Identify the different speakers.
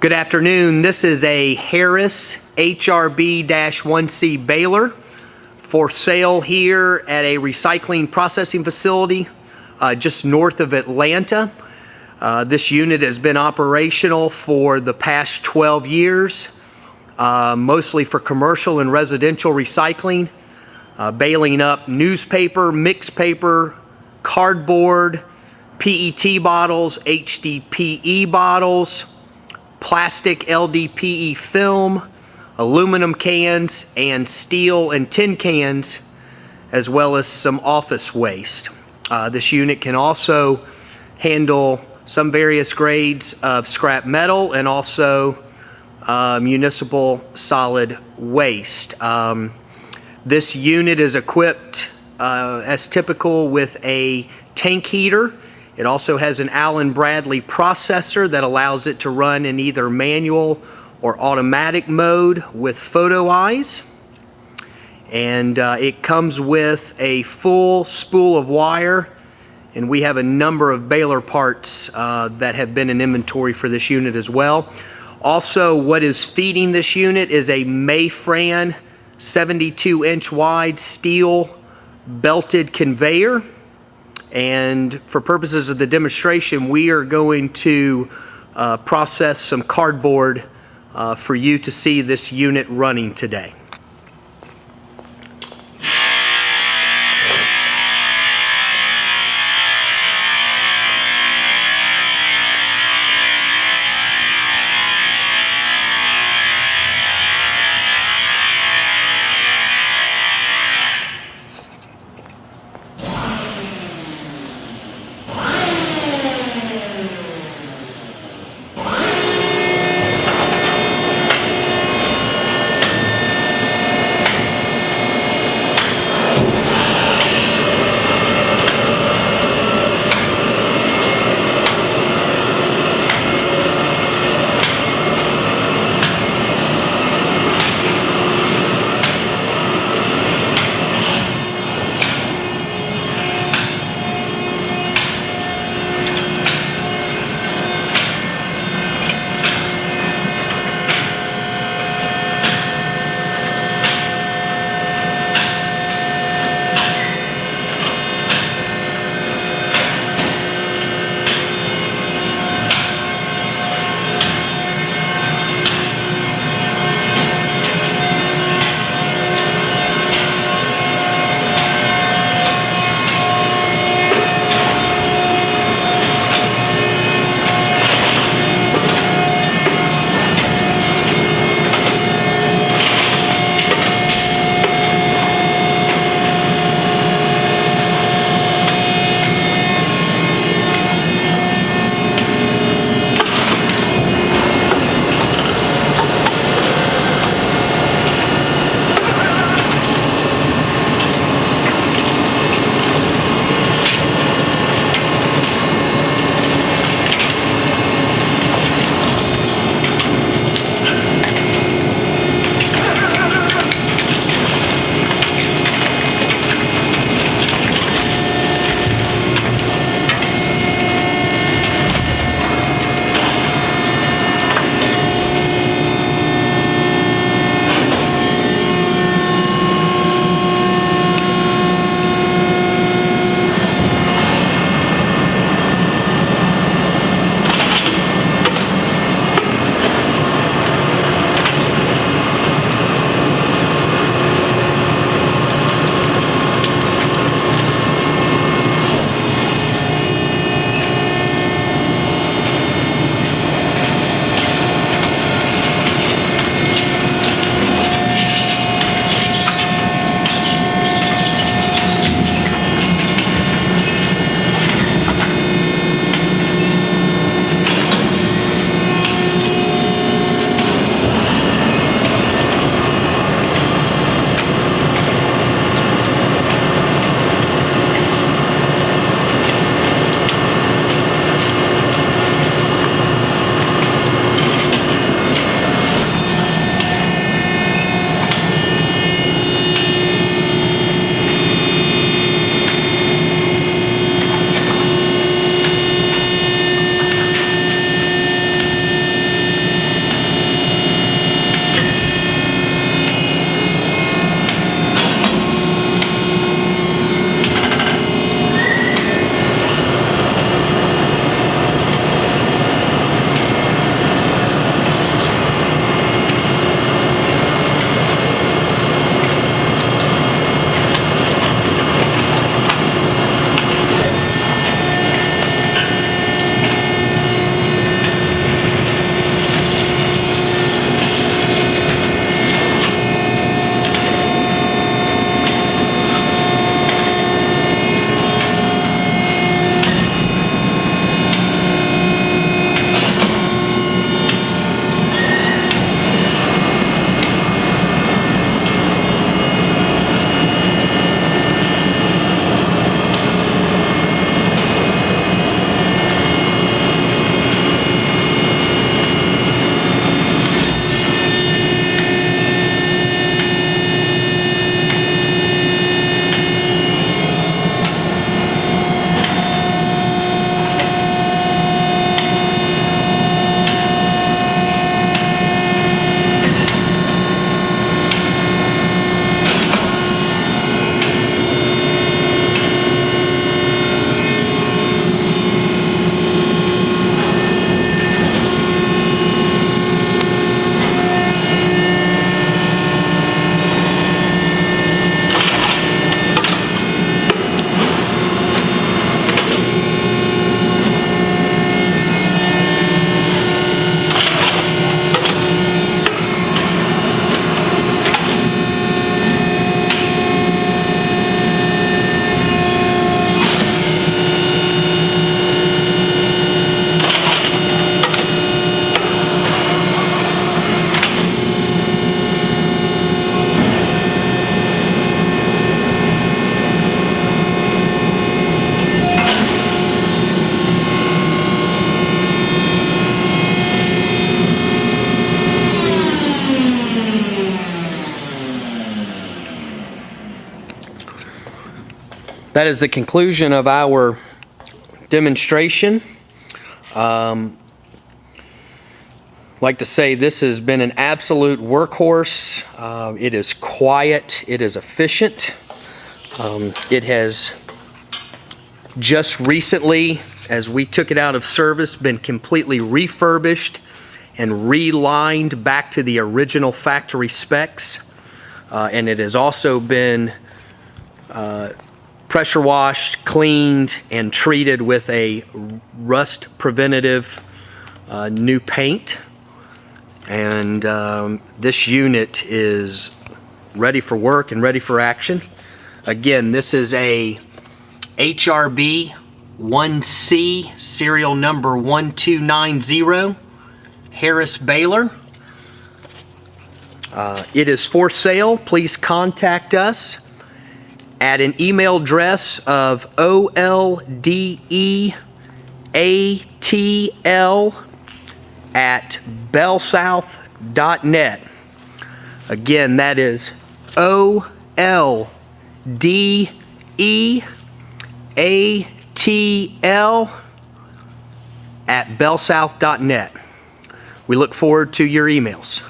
Speaker 1: Good afternoon. This is a Harris Hrb-1C baler for sale here at a recycling processing facility just north of Atlanta. This unit has been operational for the past 12 years, mostly for commercial and residential recycling, baling up newspaper, mixed paper, cardboard, PET bottles, HDPE bottles, plastic LDPE film, aluminum cans, and steel and tin cans, as well as some office waste. This unit can also handle some various grades of scrap metal and also municipal solid waste. This unit is equipped as typical with a tank heater. It also has an Allen Bradley processor that allows it to run in either manual or automatic mode with photo eyes. And it comes with a full spool of wire, and we have a number of baler parts that have been in inventory for this unit as well. Also, what is feeding this unit is a Mayfran 72-inch wide steel belted conveyor. And for purposes of the demonstration, we are going to process some cardboard for you to see this unit running today. that is the conclusion of our demonstration. Like to say, this has been an absolute workhorse. It is quiet, it is efficient. It has just recently, as we took it out of service, been completely refurbished and relined back to the original factory specs. And it has also been pressure washed, cleaned, and treated with a rust preventative new paint. And this unit is ready for work and ready for action. Again, this is a HRB 1C, serial number 1290, Hrb Baler. It is for sale. Please contact us at an email address of oldeatl@bellsouth.net. Again, that is oldeatl@bellsouth.net. We look forward to your emails.